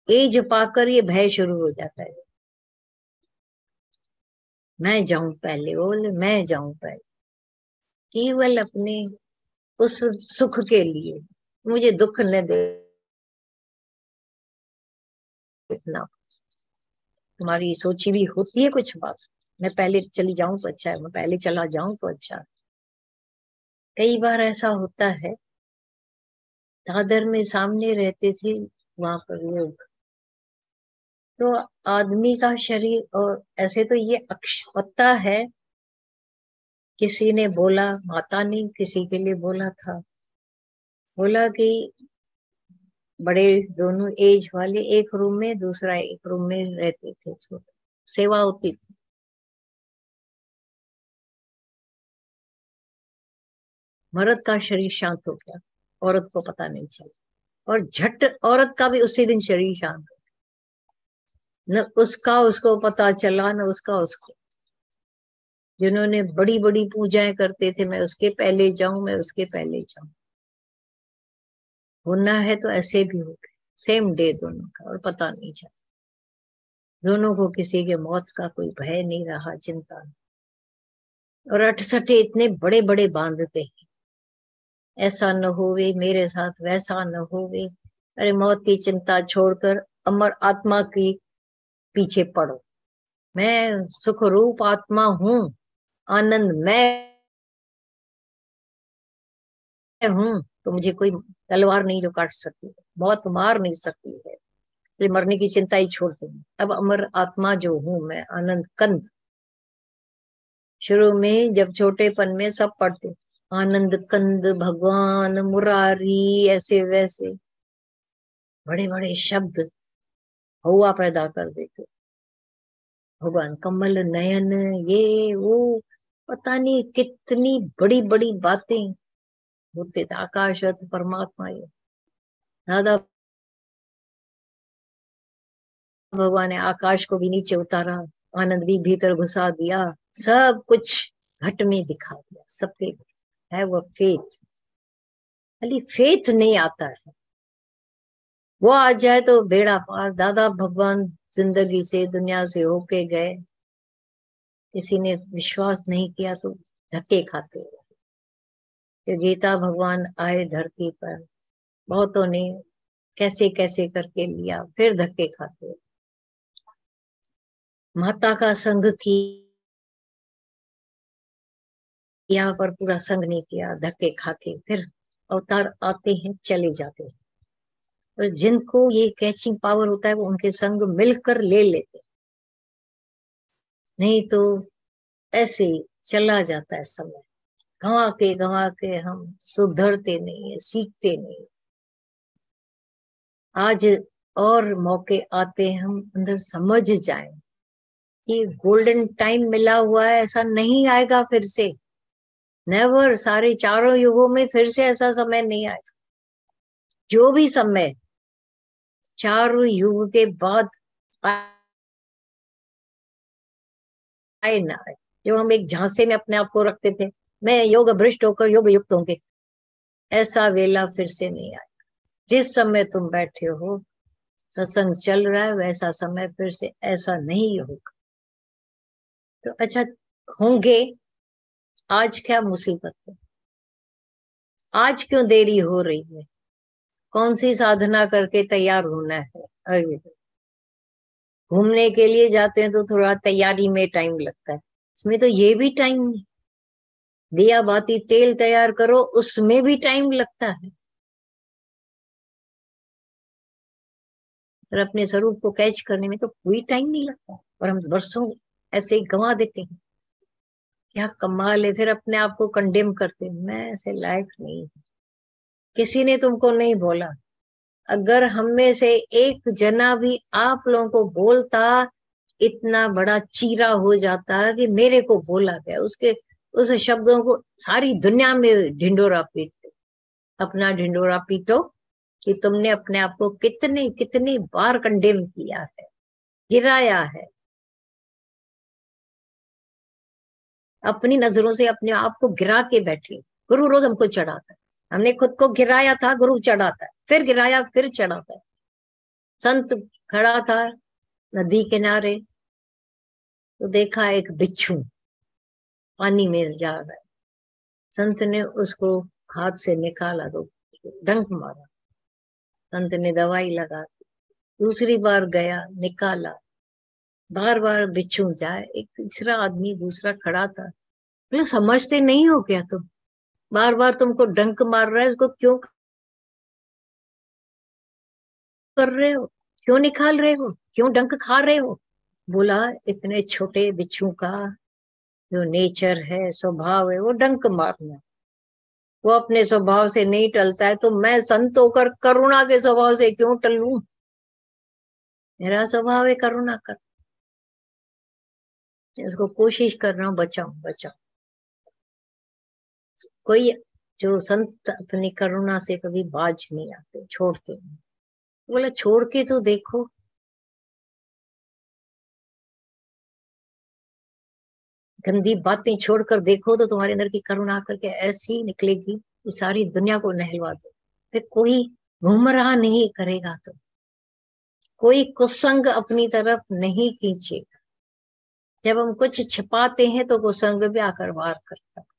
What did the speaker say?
As पाकर ये भय शुरू हो जाता है, मैं जाऊं पहले, बोले मैं जाऊं पहले, केवल अपने उस सुख के लिए, मुझे दुख न देखना। तुम्हारी सोची भी होती है कुछ बात, मैं पहले चली जाऊं तो अच्छा है, मैं पहले चला जाऊं तो अच्छा है। कई बार ऐसा होता है, दादर में सामने रहते थे वहां पर लोग, तो आदमी का शरीर, और ऐसे तो ये अक्षमता है, किसी ने बोला, माता ने किसी के लिए बोला था, बोला कि बड़े दोनों एज वाले एक रूम में, दूसरा एक रूम में रहते थे, सेवा होती थी। मर्द का शरीर शांत हो गया, औरत को पता नहीं चला, और झट औरत का भी उसी दिन शरीर शांत हो गया। न उसका उसको पता चला, न उसका उसको। जिन्होंने बड़ी बड़ी पूजाएं करते थे, मैं उसके पहले जाऊं, मैं उसके पहले जाऊं, होना है तो ऐसे भी हो गए, सेम डे दोनों का, और पता नहीं चला। दोनों को किसी के मौत का कोई भय नहीं रहा, चिंता नहीं। और अठसठे इतने बड़े बड़े बांधते हैं, ऐसा न होवे मेरे साथ, वैसा न होवे। अरे मौत की चिंता छोड़कर अमर आत्मा की पीछे पड़ो। मैं सुख रूप आत्मा हूँ, आनंद मैं हूँ, तो मुझे कोई तलवार नहीं जो काट सकती है, मौत मार नहीं सकती है, इसलिए मरने की चिंता ही छोड़ दूंगी। अब अमर आत्मा जो हूँ मैं, आनंद कंद। शुरू में जब छोटेपन में सब पढ़ते, आनंद कंद भगवान मुरारी, ऐसे वैसे बड़े बड़े शब्द हवा पैदा कर देते, भगवान कमल नयन, ये वो, पता नहीं कितनी बड़ी बड़ी बातें होते थे। आकाश अर्थ परमात्मा, ये दादा भगवान ने आकाश को भी नीचे उतारा, आनंद भी भीतर घुसा दिया, सब कुछ घट में दिखा दिया सबके। है वो फेथ, खाली फेथ नहीं आता है, वो आ जाए तो बेड़ा पार। दादा भगवान जिंदगी से, दुनिया से होके गए, किसी ने विश्वास नहीं किया तो धक्के खाते रहे। फिर गीता भगवान आए धरती पर, बहुतों ने कैसे कैसे करके लिया, फिर धक्के खाते। माता का संग किया पर पूरा संग नहीं किया, धक्के खाके फिर अवतार आते हैं, चले जाते हैं। और जिनको ये कैचिंग पावर होता है, वो उनके संग मिलकर ले लेते, नहीं तो ऐसे ही चला जाता है समय। गंवा के हम सुधरते नहीं है, सीखते नहीं। आज और मौके आते हैं, हम अंदर समझ जाएं कि गोल्डन टाइम मिला हुआ है, ऐसा नहीं आएगा फिर से, नेवर। सारे चारों युगों में फिर से ऐसा समय नहीं आएगा। जो भी समय चारों युग के बाद आए ना आए, जो हम एक झांसे में अपने आप को रखते थे, मैं योग भ्रष्ट होकर योग युक्त होंगे, ऐसा वेला फिर से नहीं आए। जिस समय तुम बैठे हो, सत्संग चल रहा है, वैसा समय फिर से ऐसा नहीं होगा। तो अच्छा, होंगे। आज क्या मुसीबत है, आज क्यों देरी हो रही है, कौन सी साधना करके तैयार होना है। अरे, घूमने के लिए जाते हैं तो थोड़ा तैयारी में टाइम लगता है, इसमें तो ये भी टाइम नहीं। दिया बाती तेल तैयार करो, उसमें भी टाइम लगता है। पर अपने स्वरूप को कैच करने में तो कोई टाइम नहीं लगता, और हम वर्षों ऐसे ही गंवा देते हैं। क्या कमाल है, फिर अपने आप को कंडेम करते हैं, मैं ऐसे लायक नहीं हूं। किसी ने तुमको नहीं बोला, अगर हम में से एक जना भी आप लोगों को बोलता, इतना बड़ा चीरा हो जाता कि मेरे को बोला गया, उसके उस शब्दों को सारी दुनिया में ढिंडोरा पीटते। अपना ढिंडोरा पीटो कि तुमने अपने आप को कितने कितने बार कंडेम किया है, गिराया है, अपनी नजरों से अपने आप को गिरा के बैठे। गुरु रोज हमको चढ़ाता है, हमने खुद को गिराया था, गुरु चढ़ाता है, फिर गिराया, फिर चढ़ाता है। संत खड़ा था नदी किनारे, तो देखा एक बिच्छू पानी में जा रहा है। संत ने उसको हाथ से निकाला तो डंक मारा। संत ने दवाई लगा दी। दूसरी बार गया, निकाला। बार बार बिच्छू जाए। एक तीसरा आदमी दूसरा खड़ा था, बोले समझते नहीं हो क्या तुम? बार बार तुमको डंक मार रहा है, उसको क्यों कर रहे हो? क्यों निकाल रहे हो? क्यों डंक खा रहे हो? बोला इतने छोटे बिच्छू का जो नेचर है, स्वभाव है, वो डंक मारना। वो अपने स्वभाव से नहीं टलता है, तो मैं संत होकर करुणा के स्वभाव से क्यों टलूं? मेरा स्वभाव है करुणा कर। इसको कोशिश कर रहा हूं, बचाऊं बचाऊं। कोई जो संत अपनी करुणा से कभी बाज नहीं आते, छोड़ते नहीं। बोला छोड़ के तो देखो। गंदी बातें छोड़कर देखो तो तुम्हारे अंदर की करुणा करके ऐसी निकलेगी कि सारी दुनिया को नहलवा दो। फिर कोई गुमराह नहीं करेगा, तो कोई कुसंग अपनी तरफ नहीं खींचेगा। जब हम कुछ छिपाते हैं तो कुसंग भी आकर वार करता है।